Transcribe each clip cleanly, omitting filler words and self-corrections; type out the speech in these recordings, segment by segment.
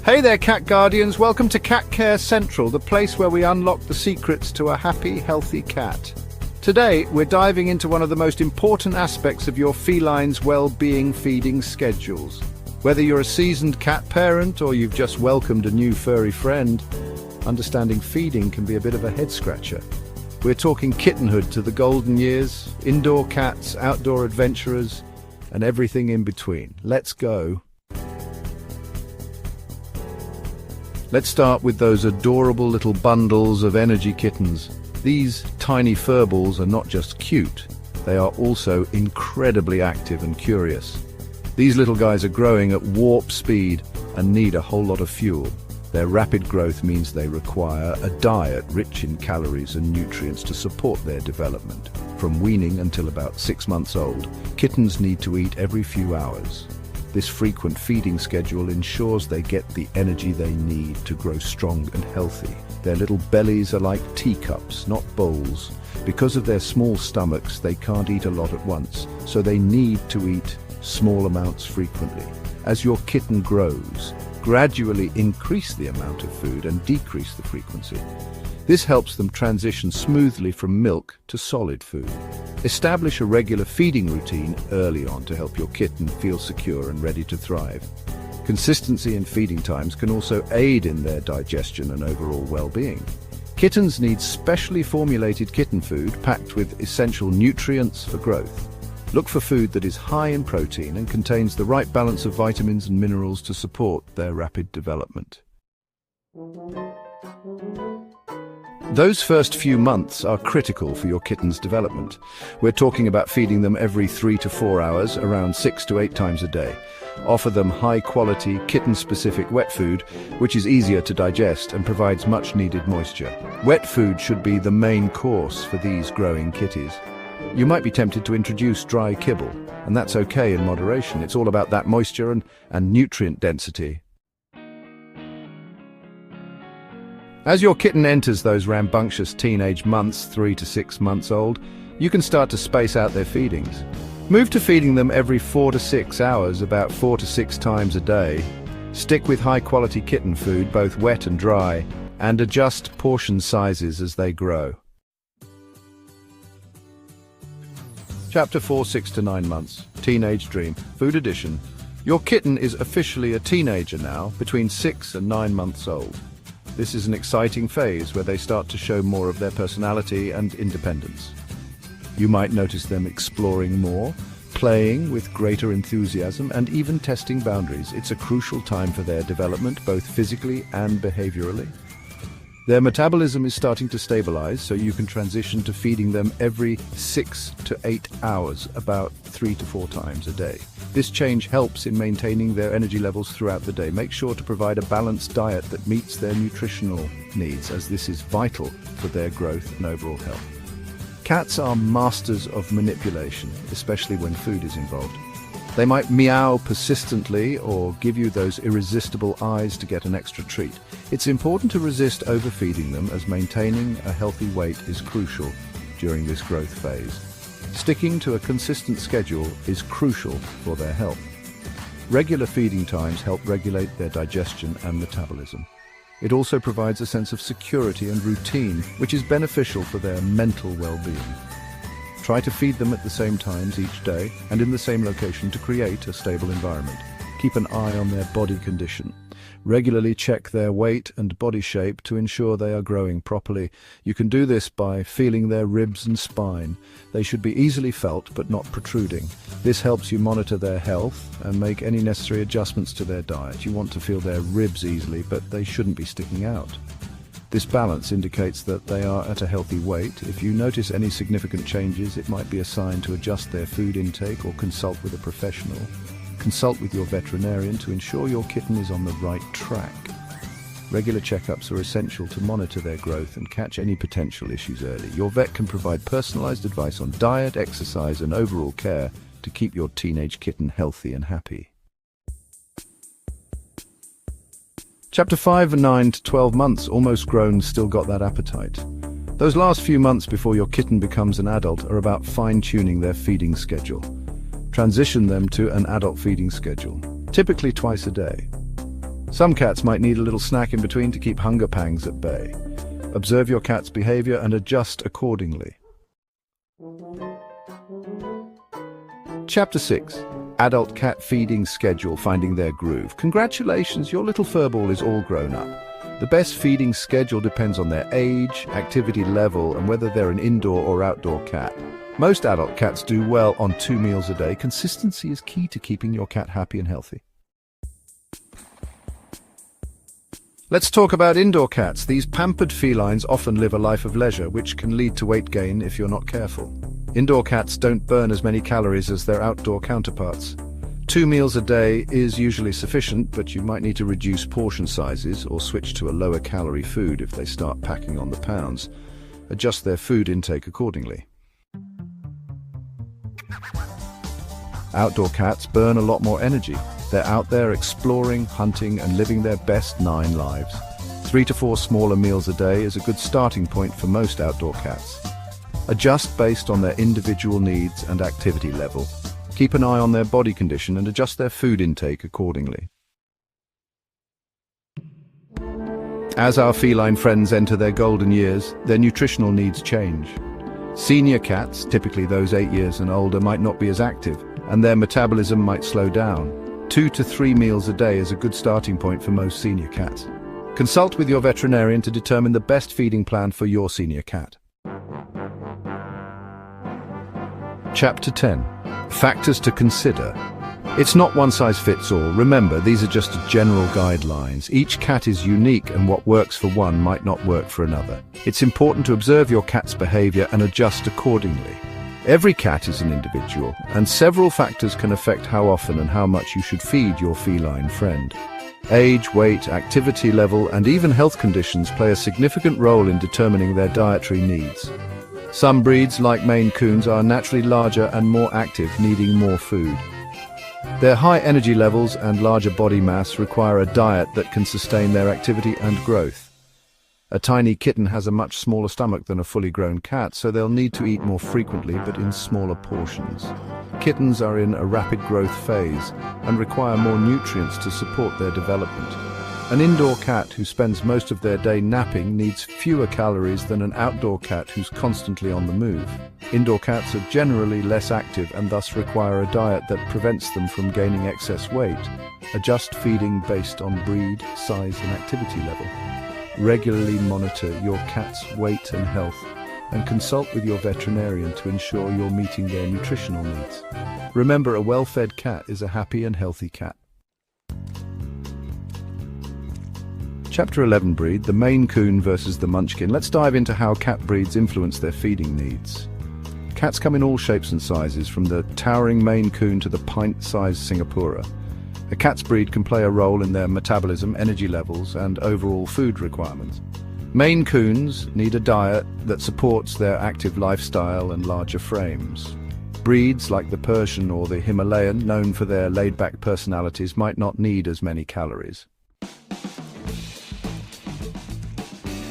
Hey there, cat guardians. Welcome to Cat Care Central, the place where we unlock the secrets to a happy, healthy cat. Today, we're diving into one of the most important aspects of your feline's well-being feeding schedules. Whether you're a seasoned cat parent or you've just welcomed a new furry friend, understanding feeding can be a bit of a head-scratcher. We're talking kittenhood to the golden years, indoor cats, outdoor adventurers, and everything in between. Let's go. Let's start with those adorable little bundles of energy kittens. These tiny furballs are not just cute, they are also incredibly active and curious. These little guys are growing at warp speed and need a whole lot of fuel. Their rapid growth means they require a diet rich in calories and nutrients to support their development. From weaning until about 6 months old, kittens need to eat every few hours. This frequent feeding schedule ensures they get the energy they need to grow strong and healthy. Their little bellies are like teacups, not bowls. Because of their small stomachs, they can't eat a lot at once, so they need to eat small amounts frequently. As your kitten grows, gradually increase the amount of food and decrease the frequency. This helps them transition smoothly from milk to solid food. Establish a regular feeding routine early on to help your kitten feel secure and ready to thrive. Consistency in feeding times can also aid in their digestion and overall well-being. Kittens need specially formulated kitten food packed with essential nutrients for growth. Look for food that is high in protein and contains the right balance of vitamins and minerals to support their rapid development. Those first few months are critical for your kitten's development. We're talking about feeding them every 3 to 4 hours, around 6 to 8 times a day. Offer them high-quality, kitten-specific wet food, which is easier to digest and provides much-needed moisture. Wet food should be the main course for these growing kitties. You might be tempted to introduce dry kibble, and that's okay in moderation. It's all about that moisture and nutrient density. As your kitten enters those rambunctious teenage months, 3 to 6 months old, you can start to space out their feedings. Move to feeding them every 4 to 6 hours, about 4 to 6 times a day. Stick with high-quality kitten food, both wet and dry, and adjust portion sizes as they grow. Chapter 4, 6 to 9 months. Teenage Dream. Food Edition. Your kitten is officially a teenager now, between 6 and 9 months old. This is an exciting phase where they start to show more of their personality and independence. You might notice them exploring more, playing with greater enthusiasm, and even testing boundaries. It's a crucial time for their development, both physically and behaviorally. Their metabolism is starting to stabilize, so you can transition to feeding them every 6 to 8 hours, about 3 to 4 times a day. This change helps in maintaining their energy levels throughout the day. Make sure to provide a balanced diet that meets their nutritional needs, as this is vital for their growth and overall health. Cats are masters of manipulation, especially when food is involved. They might meow persistently or give you those irresistible eyes to get an extra treat. It's important to resist overfeeding them, as maintaining a healthy weight is crucial during this growth phase. Sticking to a consistent schedule is crucial for their health. Regular feeding times help regulate their digestion and metabolism. It also provides a sense of security and routine, which is beneficial for their mental well-being. Try to feed them at the same times each day and in the same location to create a stable environment. Keep an eye on their body condition. Regularly check their weight and body shape to ensure they are growing properly. You can do this by feeling their ribs and spine. They should be easily felt but not protruding. This helps you monitor their health and make any necessary adjustments to their diet. You want to feel their ribs easily, but they shouldn't be sticking out. This balance indicates that they are at a healthy weight. If you notice any significant changes, it might be a sign to adjust their food intake or consult with a professional. Consult with your veterinarian to ensure your kitten is on the right track. Regular checkups are essential to monitor their growth and catch any potential issues early. Your vet can provide personalized advice on diet, exercise, and overall care to keep your teenage kitten healthy and happy. Chapter 5, 9 to 12 months, almost grown, still got that appetite. Those last few months before your kitten becomes an adult are about fine-tuning their feeding schedule. Transition them to an adult feeding schedule, typically twice a day. Some cats might need a little snack in between to keep hunger pangs at bay. Observe your cat's behavior and adjust accordingly. Chapter 6. Adult cat feeding schedule, finding their groove. Congratulations, your little furball is all grown up. The best feeding schedule depends on their age, activity level, and whether they're an indoor or outdoor cat. Most adult cats do well on 2 meals a day. Consistency is key to keeping your cat happy and healthy. Let's talk about indoor cats. These pampered felines often live a life of leisure, which can lead to weight gain if you're not careful. Indoor cats don't burn as many calories as their outdoor counterparts. 2 meals a day is usually sufficient, but you might need to reduce portion sizes or switch to a lower calorie food if they start packing on the pounds. Adjust their food intake accordingly. Outdoor cats burn a lot more energy. They're out there exploring, hunting, and living their best 9 lives. 3 to 4 smaller meals a day is a good starting point for most outdoor cats. Adjust based on their individual needs and activity level. Keep an eye on their body condition and adjust their food intake accordingly. As our feline friends enter their golden years, their nutritional needs change. Senior cats, typically those 8 years and older, might not be as active, and their metabolism might slow down. 2 to 3 meals a day is a good starting point for most senior cats. Consult with your veterinarian to determine the best feeding plan for your senior cat. Chapter 10. Factors to consider. It's not one size fits all. Remember, these are just general guidelines. Each cat is unique, and what works for one might not work for another. It's important to observe your cat's behavior and adjust accordingly. Every cat is an individual, and several factors can affect how often and how much you should feed your feline friend. Age, weight, activity level, and even health conditions play a significant role in determining their dietary needs. Some breeds, like Maine Coons, are naturally larger and more active, needing more food. Their high energy levels and larger body mass require a diet that can sustain their activity and growth. A tiny kitten has a much smaller stomach than a fully grown cat, so they'll need to eat more frequently but in smaller portions. Kittens are in a rapid growth phase and require more nutrients to support their development. An indoor cat who spends most of their day napping needs fewer calories than an outdoor cat who's constantly on the move. Indoor cats are generally less active and thus require a diet that prevents them from gaining excess weight. Adjust feeding based on breed, size, and activity level. Regularly monitor your cat's weight and health, and consult with your veterinarian to ensure you're meeting their nutritional needs. Remember, a well-fed cat is a happy and healthy cat. Chapter 11. Breed, the Maine Coon versus the Munchkin. Let's dive into how cat breeds influence their feeding needs. Cats come in all shapes and sizes, from the towering Maine Coon to the pint-sized Singapura. A cat's breed can play a role in their metabolism, energy levels, and overall food requirements. Maine Coons need a diet that supports their active lifestyle and larger frames. Breeds like the Persian or the Himalayan, known for their laid-back personalities, might not need as many calories.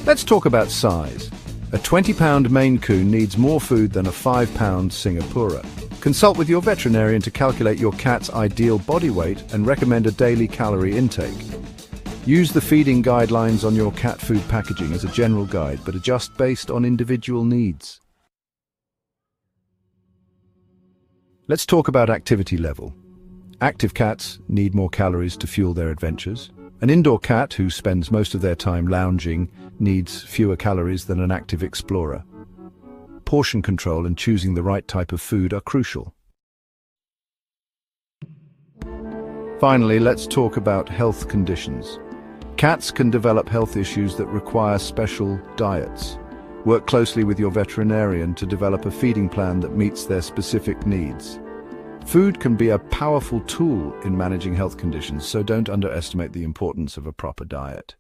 Let's talk about size. A 20-pound Maine Coon needs more food than a 5-pound Singapura. Consult with your veterinarian to calculate your cat's ideal body weight and recommend a daily calorie intake. Use the feeding guidelines on your cat food packaging as a general guide, but adjust based on individual needs. Let's talk about activity level. Active cats need more calories to fuel their adventures. An indoor cat who spends most of their time lounging needs fewer calories than an active explorer. Portion control and choosing the right type of food are crucial. Finally, let's talk about health conditions. Cats can develop health issues that require special diets. Work closely with your veterinarian to develop a feeding plan that meets their specific needs. Food can be a powerful tool in managing health conditions, so don't underestimate the importance of a proper diet.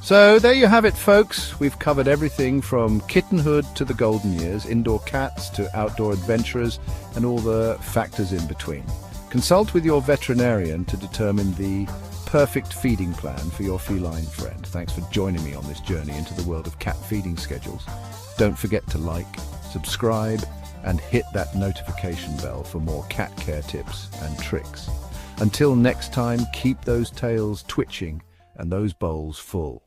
So there you have it, folks. We've covered everything from kittenhood to the golden years, indoor cats to outdoor adventurers, and all the factors in between. Consult with your veterinarian to determine the perfect feeding plan for your feline friend. Thanks for joining me on this journey into the world of cat feeding schedules. Don't forget to like, subscribe, and hit that notification bell for more cat care tips and tricks. Until next time, keep those tails twitching and those bowls full.